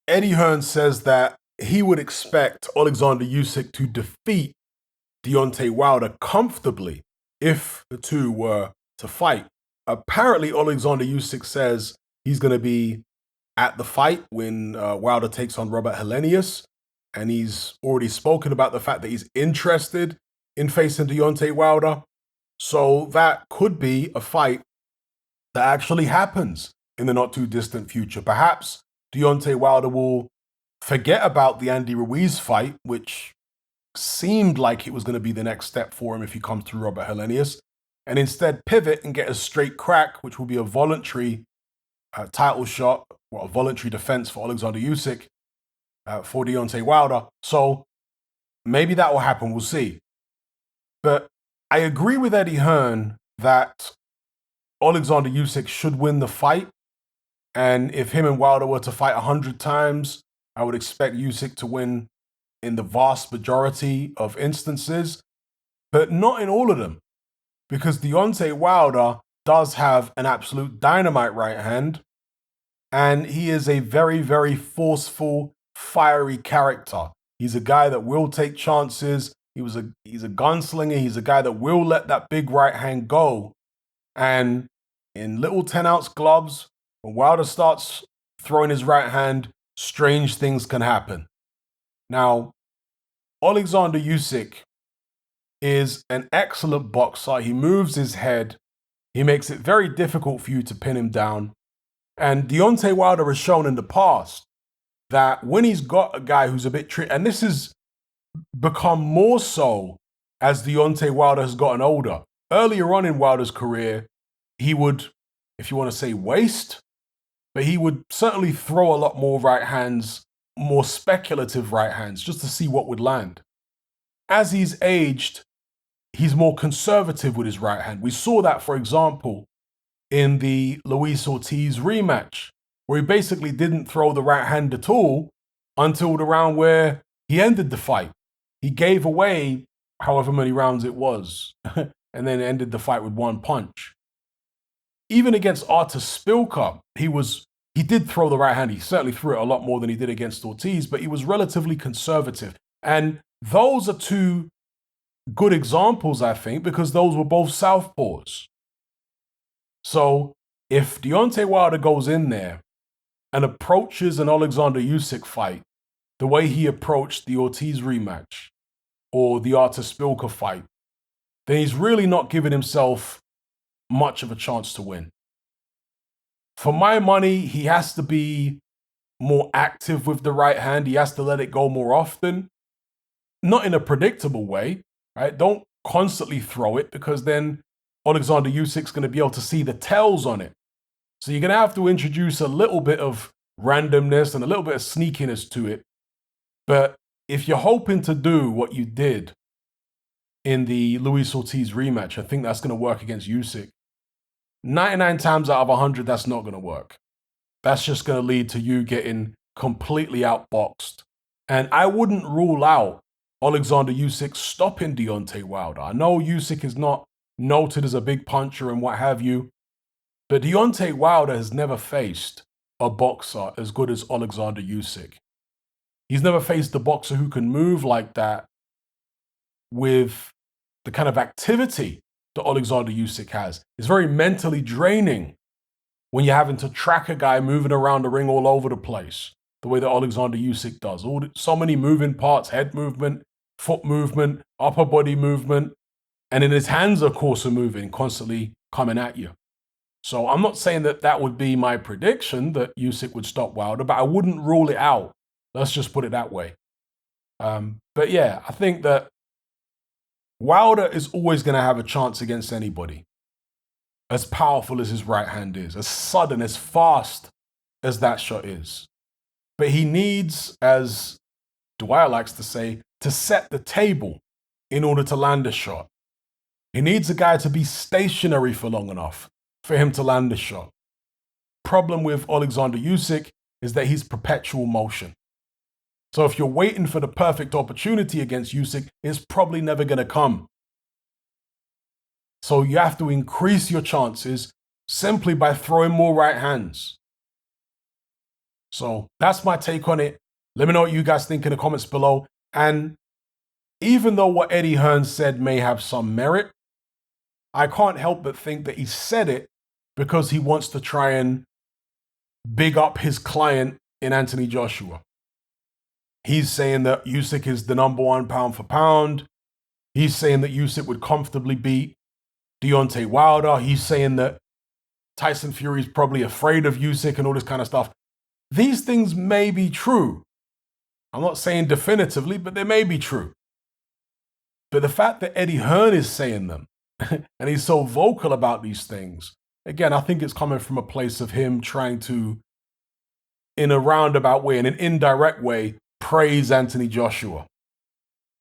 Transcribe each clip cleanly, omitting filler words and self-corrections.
Eddie Hearn says that he would expect Alexander Usyk to defeat Deontay Wilder comfortably if the two were to fight. Apparently, Alexander Usyk says he's going to be at the fight when Wilder takes on Robert Helenius, and he's already spoken about the fact that he's interested in facing Deontay Wilder. So that could be a fight that actually happens in the not too distant future. Perhaps Deontay Wilder will forget about the Andy Ruiz fight, which seemed like it was going to be the next step for him if he comes through Robert Helenius, and instead pivot and get a straight crack, which will be a voluntary title shot, or a voluntary defense for Alexander Usyk for Deontay Wilder. So maybe that will happen. We'll see. But I agree with Eddie Hearn that Alexander Usyk should win the fight. And if him and Wilder were to fight 100 times, I would expect Usyk to win in the vast majority of instances, but not in all of them. Because Deontay Wilder does have an absolute dynamite right hand, and he is a very, very forceful, fiery character. He's a guy that will take chances. He's a gunslinger. He's a guy that will let that big right hand go. And in little 10-ounce gloves, when Wilder starts throwing his right hand, strange things can happen. Now, Alexander Usyk is an excellent boxer. He moves his head. He makes it very difficult for you to pin him down. And Deontay Wilder has shown in the past that when he's got a guy who's a bit tricky, and this has become more so as Deontay Wilder has gotten older. Earlier on in Wilder's career, he would, if you want to say waste, but he would certainly throw a lot more right hands, more speculative right hands, just to see what would land. As he's aged, he's more conservative with his right hand. We saw that, for example, in the Luis Ortiz rematch, where he basically didn't throw the right hand at all until the round where he ended the fight. He gave away however many rounds it was, and then ended the fight with one punch. Even against Artur Spilka, he did throw the right hand. He certainly threw it a lot more than he did against Ortiz, but he was relatively conservative. And those are two good examples, I think, because those were both southpaws. So if Deontay Wilder goes in there and approaches an Alexander Usyk fight the way he approached the Ortiz rematch or the Artur Spilka fight, then he's really not giving himself much of a chance to win. For my money, he has to be more active with the right hand. He has to let it go more often, not in a predictable way, right? Don't constantly throw it, because then Alexander Usyk's going to be able to see the tells on it. So you're going to have to introduce a little bit of randomness and a little bit of sneakiness to it. But if you're hoping to do what you did in the Luis Ortiz rematch, I think that's going to work against Usyk. 99 times out of 100, that's not going to work. That's just going to lead to you getting completely outboxed. And I wouldn't rule out Alexander Usyk stopping Deontay Wilder. I know Usyk is not noted as a big puncher and what have you, but Deontay Wilder has never faced a boxer as good as Alexander Usyk. He's never faced a boxer who can move like that with the kind of activity that Alexander Usyk has. It's very mentally draining when you're having to track a guy moving around the ring all over the place, the way that Alexander Usyk does. So many moving parts, head movement, foot movement, upper body movement, and then his hands, of course, are moving, constantly coming at you. So I'm not saying that that would be my prediction, that Usyk would stop Wilder, but I wouldn't rule it out. Let's just put it that way. But yeah, I think that Wilder is always going to have a chance against anybody. As powerful as his right hand is, as sudden, as fast as that shot is. But he needs, as Dwyer likes to say, to set the table in order to land a shot. He needs a guy to be stationary for long enough for him to land a shot. Problem with Alexander Usyk is that he's perpetual motion. So if you're waiting for the perfect opportunity against Usyk, it's probably never going to come. So you have to increase your chances simply by throwing more right hands. So that's my take on it. Let me know what you guys think in the comments below. And even though what Eddie Hearn said may have some merit, I can't help but think that he said it because he wants to try and big up his client in Anthony Joshua. He's saying that Usyk is the #1 pound for pound. He's saying that Usyk would comfortably beat Deontay Wilder. He's saying that Tyson Fury is probably afraid of Usyk and all this kind of stuff. These things may be true. I'm not saying definitively, but they may be true. But the fact that Eddie Hearn is saying them and he's so vocal about these things, again, I think it's coming from a place of him trying to, in a roundabout way, in an indirect way, praise Anthony Joshua.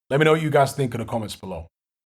Let me know what you guys think in the comments below.